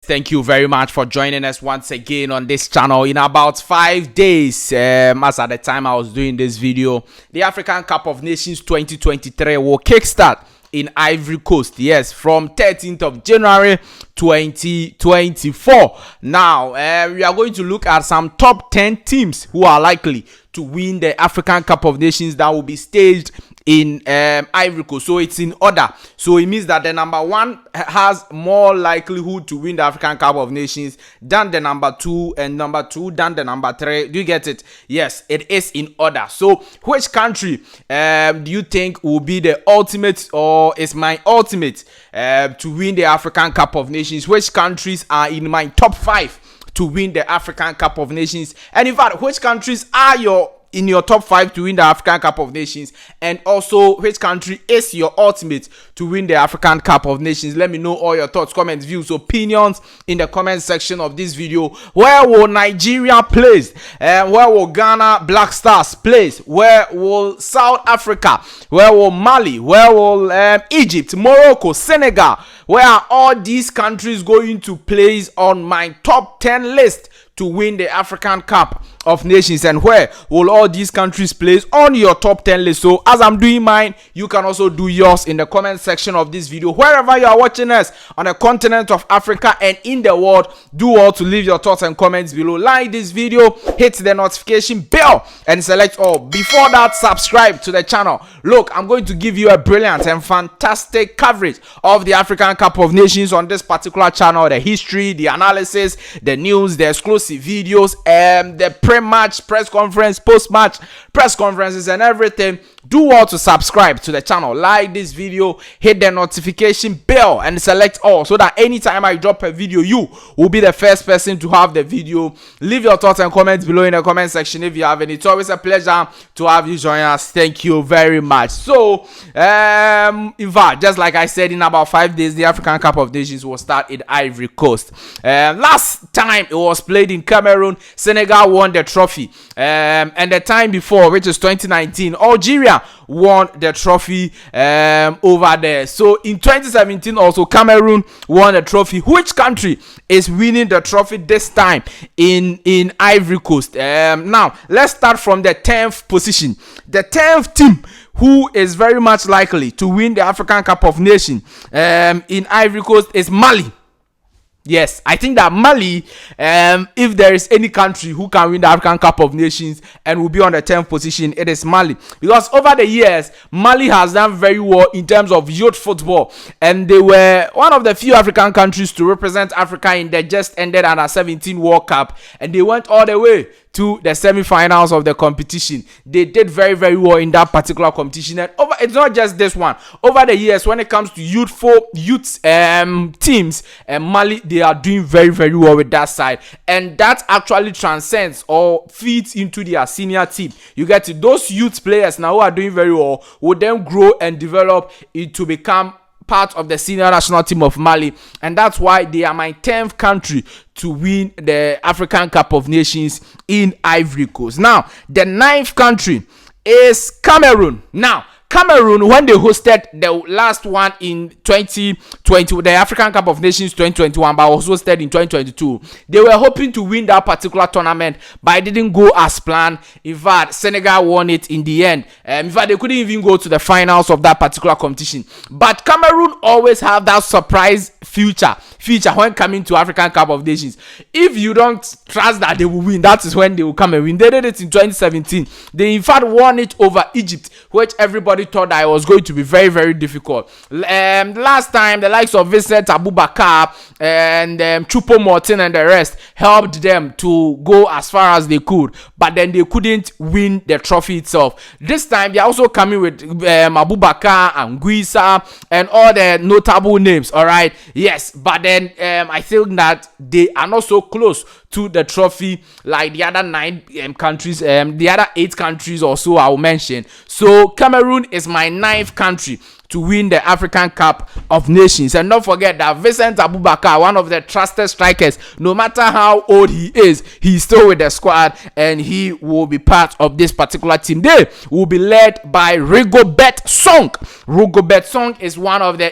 Thank you very much for joining us once again on this channel. In about 5 days, as at the time I was doing this video, the African Cup of Nations 2023 will kickstart in Ivory Coast. Yes, from 13th of January 2024. Now, we are going to look at some top 10 teams who are likely to win the African Cup of Nations that will be staged in Ivory Coast. So it's in order. So it means that the number one has more likelihood to win the African Cup of Nations than the number two, and number two than the number three. Do you get it? Yes, it is in order. So which country do you think will be the ultimate, or is my ultimate to win the African Cup of Nations? Which countries are in my top 5 to win the African Cup of Nations? And in fact, which countries are in your top 5 to win the African Cup of Nations? And also, which country is your ultimate to win the African Cup of Nations? Let me know all your thoughts, comments, views, opinions in the comment section of this video. Where will Nigeria place? Where will Ghana Black Stars place? Where will South Africa? Where will Mali? Where will Egypt, Morocco, Senegal? Where are all these countries going to place on my top 10 list to win the African Cup of Nations? And where will all these countries place on your top 10 list? So as I'm doing mine, you can also do yours in the comment section of this video. Wherever you are watching us on the continent of Africa and in the world, do all to leave your thoughts and comments below. Like this video, hit the notification bell and select all. Before that, subscribe to the channel. Look, I'm going to give you a brilliant and fantastic coverage of the African Cup of Nations on this particular channel. The history, the analysis, the news, the exclusive videos, the pre-match press conference, post-match press conferences, and everything. Do all to subscribe to the channel, like this video, hit the notification bell and select all, so that anytime I drop a video, you will be the first person to have the video. Leave your thoughts and comments below in the comment section if you have any. It's always a pleasure to have you join us. Thank you very much. So in fact, just like I said, in about 5 days the African Cup of Nations will start in Ivory Coast. Last time it was played in Cameroon, Senegal won the trophy, and the time before, which is 2019, Algeria won the trophy over there. So in 2017 also, Cameroon won the trophy. Which country is winning the trophy this time in Ivory Coast? Now let's start from the 10th position. The 10th team who is very much likely to win the African Cup of Nations in Ivory Coast is Mali. Yes, I think that Mali, if there is any country who can win the African Cup of Nations and will be on the 10th position, it is Mali. Because over the years, Mali has done very well in terms of youth football. And they were one of the few African countries to represent Africa in the just ended Under-17 World Cup. And they went all the way to the semi-finals of the competition. They did very, very well in that particular competition. And it's not just this one. Over the years, when it comes to youth teams, Mali, they are doing very, very well with that side. And that actually transcends or feeds into their senior team. You get to those youth players now who are doing very well will then grow and develop to become part of the senior national team of Mali, and that's why they are my 10th country to win the African Cup of Nations in Ivory Coast. Now, the 9th country is Cameroon. Now, Cameroon, when they hosted the last one in 2020, the African Cup of Nations 2021, but was hosted in 2022, they were hoping to win that particular tournament, but it didn't go as planned. In fact, Senegal won it in the end. In fact, they couldn't even go to the finals of that particular competition. But Cameroon always have that surprise feature when coming to African Cup of Nations. If you don't trust that they will win, that is when they will come and win. They did it in 2017. They in fact won it over Egypt, which everybody thought that it was going to be very, very difficult. Last time, the likes of Vincent Abubakar and Choupo-Moting and the rest helped them to go as far as they could, but then they couldn't win the trophy itself. This time, they are also coming with Abubakar and Guisa and all the notable names, all right? Yes, but then I think that they are not so close to the trophy like the other 9 countries, the other 8 countries or so I will mention. So Cameroon is my 9th country to win the African Cup of Nations. And don't forget that Vincent Abubakar, one of the trusted strikers, no matter how old he is, he's still with the squad and he will be part of this particular team. They will be led by Rigobert Song. Rigobert Song is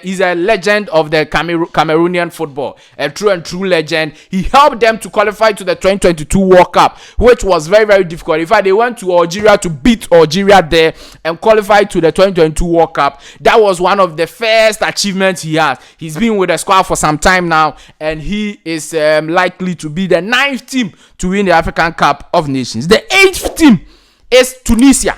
he's a legend of the Cameroonian football, a true and true legend. He helped them to qualify to the 2022 World Cup, which was very, very difficult. In fact, they went to Algeria to beat Algeria there and qualify to the 2022 World Cup. That was one of the first achievements he has. He's been with the squad for some time now, and he is likely to be the 9th team to win the African Cup of Nations. The 8th team is Tunisia.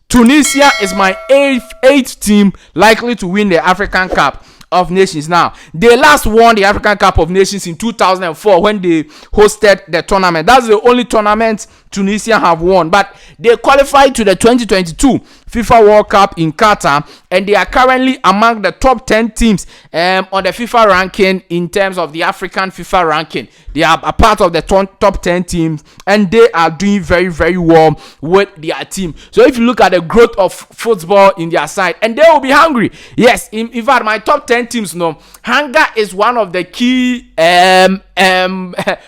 Tunisia is my 8th team likely to win the African Cup of Nations. Now, they last won the African Cup of Nations in 2004 when they hosted the tournament. That's the only tournament Tunisia have won, but they qualified to the 2022 FIFA World Cup in Qatar, and they are currently among the top 10 teams on the FIFA ranking in terms of the African FIFA ranking. They are a part of the top 10 teams, and they are doing very, very well with their team. So if you look at the growth of football in their side, and they will be hungry. Yes, in fact, my top 10 teams, hunger is one of the key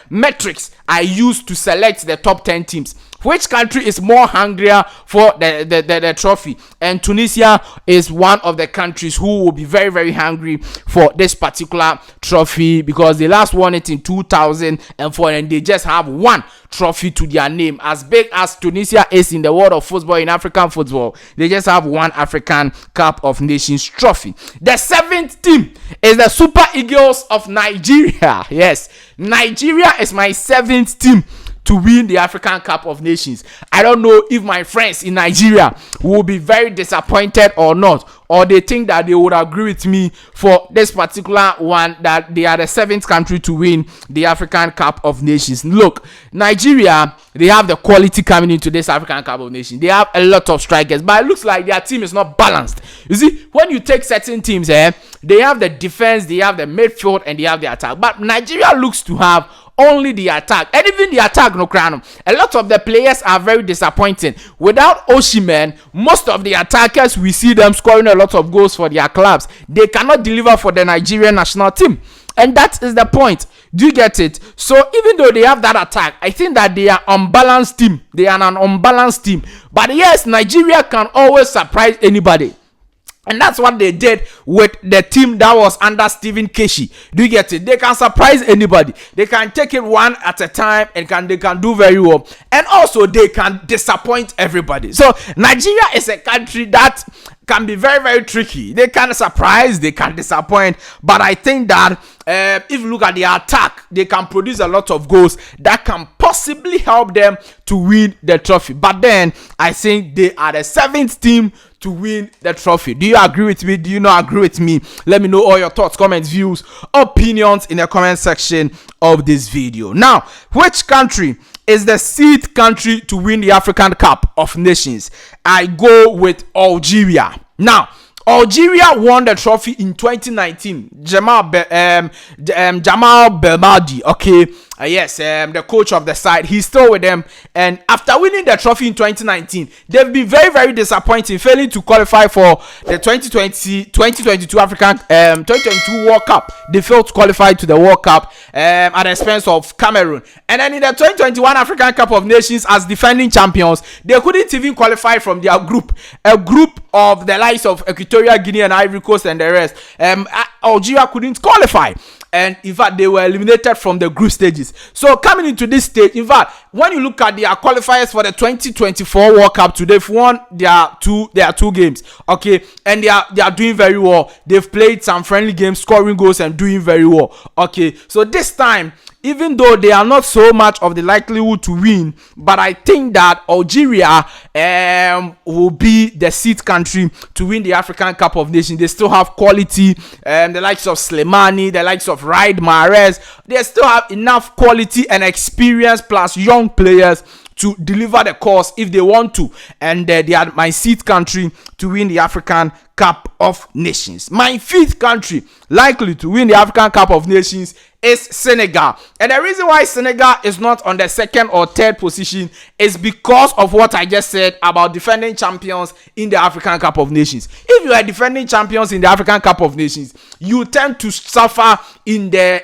metrics I use to select the top 10 teams. Which country is more hungrier for the trophy? And Tunisia is one of the countries who will be very, very hungry for this particular trophy because they last won it in 2004 and they just have one trophy to their name. As big as Tunisia is in the world of football, in African football, they just have one African Cup of Nations trophy. The 7th team is the Super Eagles of Nigeria. Yes, Nigeria is my 7th team to win the African Cup of Nations. I don't know if my friends in Nigeria will be very disappointed or not, or they think that they would agree with me for this particular one, that they are the 7th country to win the African Cup of Nations. Look, Nigeria, they have the quality coming into this African Cup of Nations. They have a lot of strikers, but it looks like their team is not balanced. You see, when you take certain teams, they have the defense, they have the midfield, and they have the attack. But Nigeria looks to have only the attack, and even the attack, no crown. A lot of the players are very disappointing. Without Osimhen, most of the attackers, we see them scoring a lot of goals for their clubs. They cannot deliver for the Nigerian national team, and that is the point. Do you get it? So even though they have that attack, I think that they are unbalanced team. They are an unbalanced team. But yes, Nigeria can always surprise anybody. And that's what they did with the team that was under Stephen Keshi. Do you get it? They can surprise anybody. They can take it one at a time and they can do very well. And also they can disappoint everybody. So Nigeria is a country that can be very, very tricky. They can surprise, they can disappoint. But I think that if you look at the attack, they can produce a lot of goals that can possibly help them to win the trophy. But then I think they are the 7th team to win the trophy. Do you agree with me? Do you not agree with me? Let me know all your thoughts, comments, views, opinions in the comment section of this video. Now, which country is the 6th country to win the African Cup of Nations? I go with Algeria. Now, Algeria won the trophy in 2019. Jamal Belmadi, okay, the coach of the side, he's still with them. And after winning the trophy in 2019, they've been very, very disappointing, failing to qualify for the 2022 African 2022 World Cup. They failed to qualify to the World Cup at the expense of Cameroon. And then in the 2021 African Cup of Nations, as defending champions, they couldn't even qualify from their group, a group of the likes of Equatorial Guinea and Ivory Coast and the rest. Algeria couldn't qualify. And in fact, they were eliminated from the group stages. So coming into this stage, in fact, when you look at their qualifiers for the 2024 World Cup, they've won their two games, okay, and they are doing very well. They've played some friendly games, scoring goals and doing very well, okay. So this time, even though they are not so much of the likelihood to win, but I think that Algeria will be the 6th country to win the African Cup of Nations. They still have quality, the likes of Slimani, the likes of Riyad Mahrez. They still have enough quality and experience plus young players to deliver the course if they want to. And they are my 6th country to win the African Cup of Nations. My 5th country likely to win the African Cup of Nations is Senegal. And the reason why Senegal is not on the second or third position is because of what I just said about defending champions in the African Cup of Nations. If you are defending champions in the African Cup of Nations, you tend to suffer in the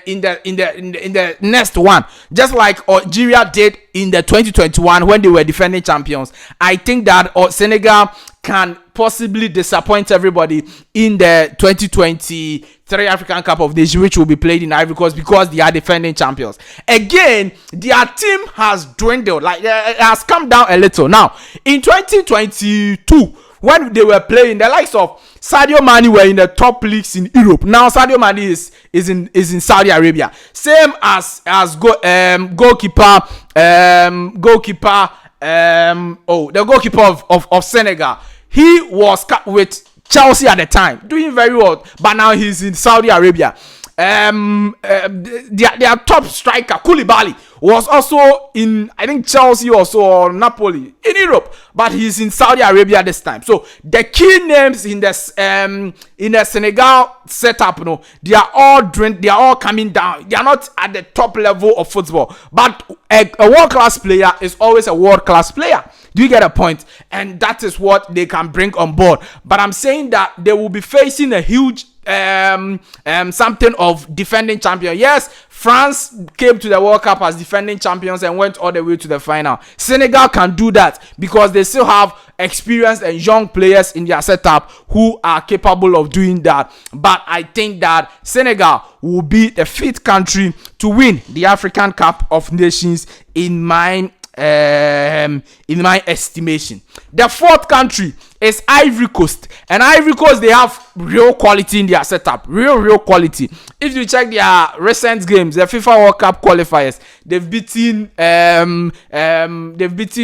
next one, just like Algeria did in the 2021 when they were defending champions. I think that Senegal can possibly disappoint everybody in the 2023 African Cup of Nations, which will be played in Ivory Coast, because they are defending champions. Again, their team has dwindled, like it has come down a little. Now, in 2022, when they were playing, the likes of Sadio Mane were in the top leagues in Europe. Now Sadio Mane is in Saudi Arabia. Same as goalkeeper the goalkeeper of Senegal. He was with Chelsea at the time, doing very well, but now he's in Saudi Arabia. Their top striker Koulibaly was also in, I think, Chelsea also, or Napoli in Europe, but he's in Saudi Arabia this time. So the key names in the Senegal setup, they are all coming down. They are not at the top level of football, but a world-class player is always a world-class player. Do you get a point? And that is what they can bring on board. But I'm saying that they will be facing a huge something of defending champion. Yes, France came to the World Cup as defending champions and went all the way to the final. Senegal can do that because they still have experienced and young players in their setup who are capable of doing that. But I think that Senegal will be the fifth country to win the African Cup of Nations in my estimation. The fourth country is Ivory Coast, and Ivory Coast, they have real quality in their setup, real quality. If you check their recent games, the FIFA World Cup qualifiers, they've beaten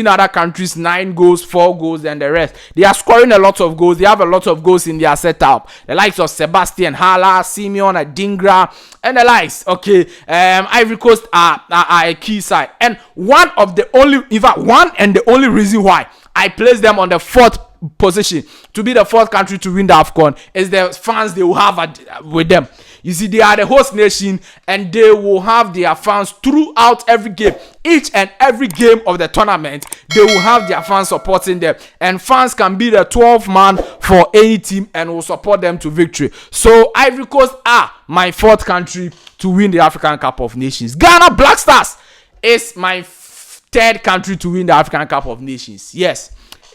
other countries 9 goals, 4 goals, and the rest. They are scoring a lot of goals. They have a lot of goals in their setup. The likes of Sebastian Haller, Simeon Adingra, and the likes. Okay, Ivory Coast are a key side, and one and the only reason why I place them on the fourth position to be the fourth country to win the AFCON is the fans they will have with them. You see, they are the host nation, and they will have their fans throughout every game. Each and every game of the tournament, they will have their fans supporting them, and fans can be the 12th man for any team and will support them to victory. So Ivory Coast are my fourth country to win the African Cup of Nations. Ghana Black Stars is my third country to win the African Cup of Nations. Yes,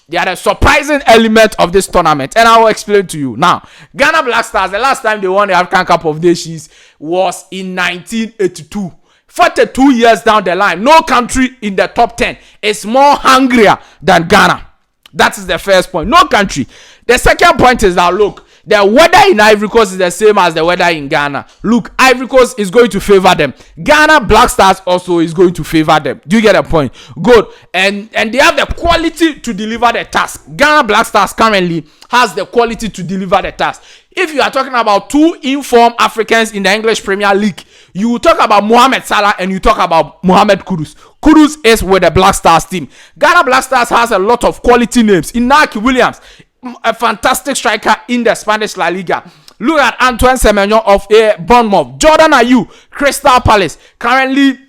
they are the surprising element of this tournament, and I will explain to you now. Ghana Black Stars, the last time they won the African Cup of Nations was in 1982. 42 years down the line, no country in the top 10 is more hungrier than Ghana. That is the first point. No country. The second point is that, look, the weather in Ivory Coast is the same as the weather in Ghana. Look, Ivory Coast is going to favor them. Ghana Black Stars also is going to favor them. Do you get a point? Good. And they have the quality to deliver the task. Ghana Black Stars currently has the quality to deliver the task. If you are talking about two informed Africans in the English Premier League, you talk about Mohamed Salah and you talk about Mohamed Kudus. Kudus is with the Black Stars team. Ghana Black Stars has a lot of quality names. Inaki Williams, a fantastic striker in the Spanish La Liga. Look at Antoine Semenyo of Bournemouth. Jordan Ayew, Crystal Palace. Currently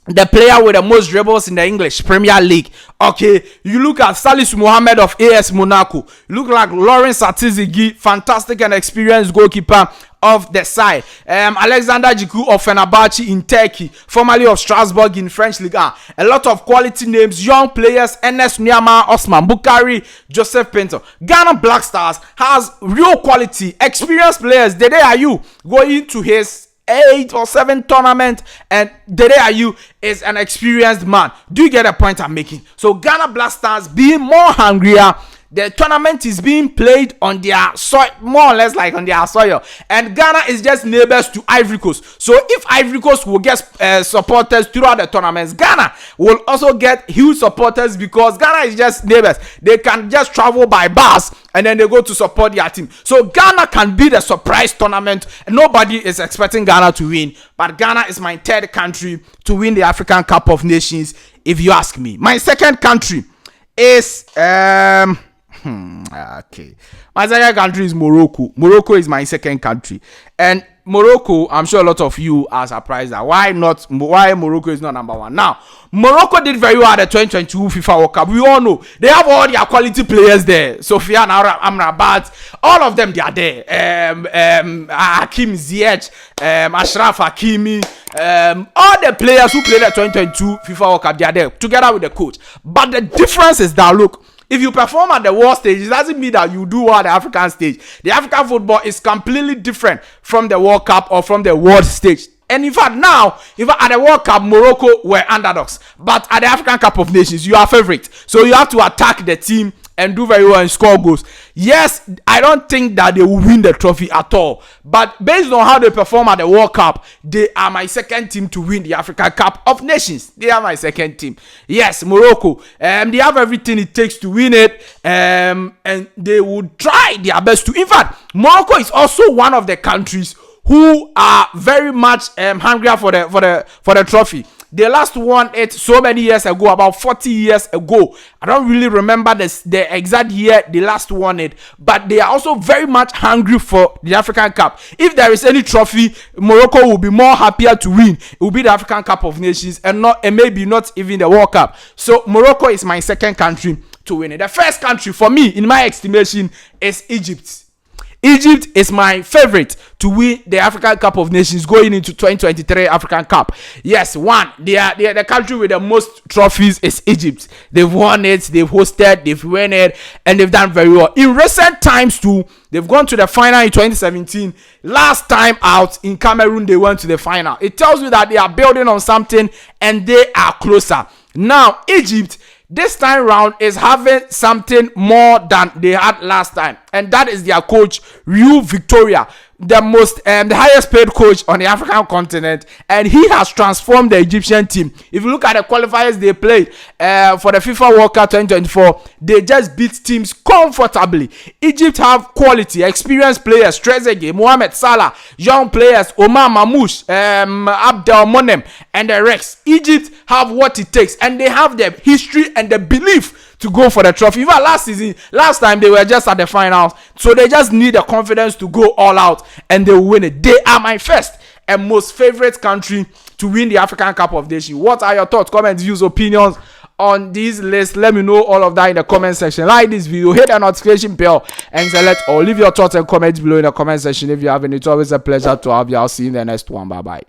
the player with the most dribbles in the English Premier League. Okay, you look at Salisu Mohammed of AS Monaco. You look like Lawrence Atizigi, fantastic and experienced goalkeeper of the side. Alexander Jiku of Fenerbahce in Turkey, formerly of Strasbourg in French Ligue 1. A lot of quality names, young players: Enes Nyama, Osman Bukari, Joseph Pinto. Ghana Black Stars has real quality, experienced players. Dede Ayew going to his 8 or 7 tournament, and Dede Ayew is an experienced man. Do you get a point I'm making? So Ghana Black Stars being more hungrier, the tournament is being played on their soil, more or less like on their soil, and Ghana is just neighbors to Ivory Coast. So if Ivory Coast will get supporters throughout the tournaments, Ghana will also get huge supporters because Ghana is just neighbors. They can just travel by bus and then they go to support their team. So Ghana can be the surprise tournament. Nobody is expecting Ghana to win, but Ghana is my third country to win the African Cup of Nations, if you ask me. My second country is Okay. My second country is Morocco. Morocco is my second country. And Morocco, I'm sure a lot of you are surprised that why Morocco is not number one. Now, Morocco did very well at the 2022 FIFA World Cup. We all know they have all their quality players there. Sofiane Amrabat, all of them, they are there. Hakim Ziyech, Ashraf Hakimi, all the players who played the 2022 FIFA World Cup, they are there together with the coach. But the difference is that, look, if you perform at the world stage, it doesn't mean that you do well at the African stage. The African football is completely different from the World Cup or from the world stage. And in fact, now, at the World Cup, Morocco were underdogs. But at the African Cup of Nations, you are favorite. So you have to attack the team and do very well and score goals. Yes, I don't think that they will win the trophy at all. But based on how they perform at the World Cup, they are my second team to win the African Cup of Nations. They are my second team. Yes, Morocco. They have everything it takes to win it. And they would try their best to. In fact, Morocco is also one of the countries who are very much hungry for the trophy. They last won it so many years ago, about 40 years ago. I don't really remember the exact year they last won it, but they are also very much hungry for the African Cup. If there is any trophy, Morocco will be more happier to win. It will be the African Cup of Nations and maybe not even the World Cup. So Morocco is my second country to win it. The first country for me, in my estimation, is Egypt. Egypt is my favorite to win the African Cup of Nations going into 2023 African Cup. Yes, the country with the most trophies is Egypt. They've won it, they've hosted, they've won it, and they've done very well. In recent times too, they've gone to the final in 2017. Last time out in Cameroon, they went to the final. It tells you that they are building on something and they are closer. Now, Egypt, this time round, is having something more than they had last time, and that is their coach Rui Victoria, the highest paid coach on the African continent, and he has transformed the Egyptian team. If you look at the qualifiers they played for the FIFA World Cup 2024, they just beat teams comfortably. Egypt have quality, experienced players, Trezeguet, Mohamed Salah, young players, Omar Mamouche, Abdel Monem, and the rest. Egypt have what it takes, and they have the history and the belief to go for the trophy. Even last time they were just at the finals, so they just need the confidence to go all out and they will win it. They are my first and most favorite country to win the African Cup of Nations. What are your thoughts, comments, views, opinions on this list? Let me know all of that in the comment section. Like this video, hit the notification bell, and select or leave your thoughts and comments below in the comment section if you have any. It's always a pleasure to have you. I'll see you in the next one. Bye bye.